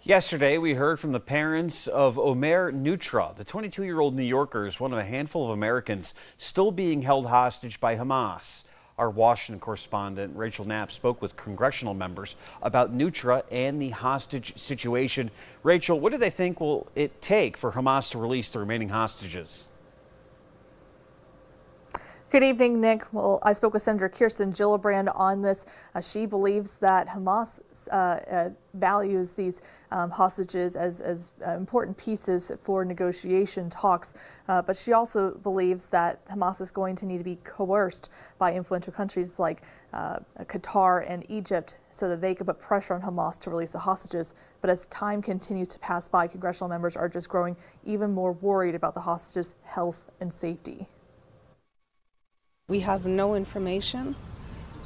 Yesterday, we heard from the parents of Omer Nutra. The 22-year-old New Yorker is one of a handful of Americans still being held hostage by Hamas. Our Washington correspondent, Rachel Knapp, spoke with congressional members about Nutra and the hostage situation. Rachel, what do they think will it take for Hamas to release the remaining hostages? Good evening, Nick. Well, I spoke with Senator Kirsten Gillibrand on this. She believes that Hamas values these hostages as important pieces for negotiation talks, but she also believes that Hamas is going to need to be coerced by influential countries like Qatar and Egypt so that they could put pressure on Hamas to release the hostages. But as time continues to pass by, congressional members are just growing even more worried about the hostages' health and safety. We have no information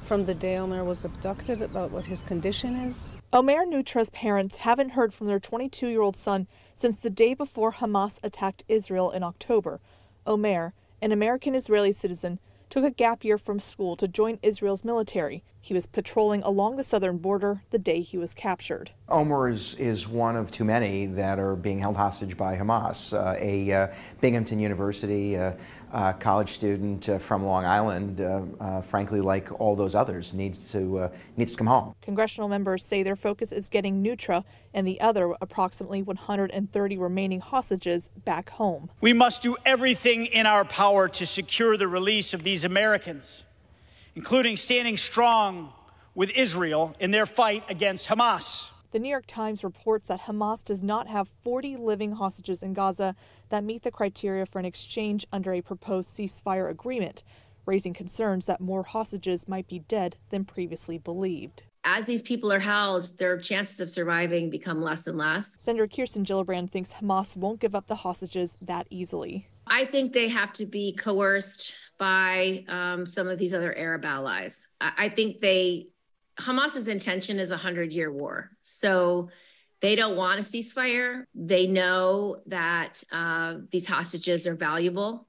from the day Omer was abducted about what his condition is. Omer Nutra's parents haven't heard from their 22-year-old son since the day before Hamas attacked Israel in October. Omer, an American-Israeli citizen, took a gap year from school to join Israel's military. He was patrolling along the southern border the day he was captured. Omer is one of too many that are being held hostage by Hamas. A Binghamton University college student from Long Island, frankly, like all those others, needs to come home. Congressional members say their focus is getting Nutra and the other approximately 130 remaining hostages back home. We must do everything in our power to secure the release of these Americans, including standing strong with Israel in their fight against Hamas. The New York Times reports that Hamas does not have 40 living hostages in Gaza that meet the criteria for an exchange under a proposed ceasefire agreement, raising concerns that more hostages might be dead than previously believed. As these people are held, their chances of surviving become less and less. Senator Kirsten Gillibrand thinks Hamas won't give up the hostages that easily. I think they have to be coerced by some of these other Arab allies. I think Hamas's intention is a 100-year war. So they don't want a ceasefire. They know that these hostages are valuable.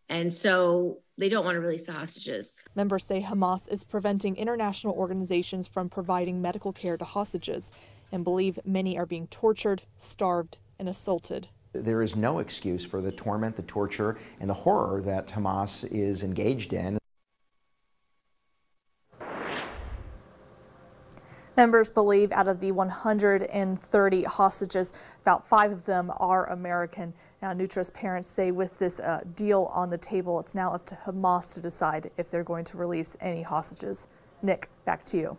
And so they don't want to release the hostages. Members say Hamas is preventing international organizations from providing medical care to hostages and believe many are being tortured, starved, and assaulted. There is no excuse for the torment, the torture, and the horror that Hamas is engaged in. Members believe out of the 130 hostages, about 5 of them are American. Now, Nutra's parents say with this deal on the table, it's now up to Hamas to decide if they're going to release any hostages. Nick, back to you.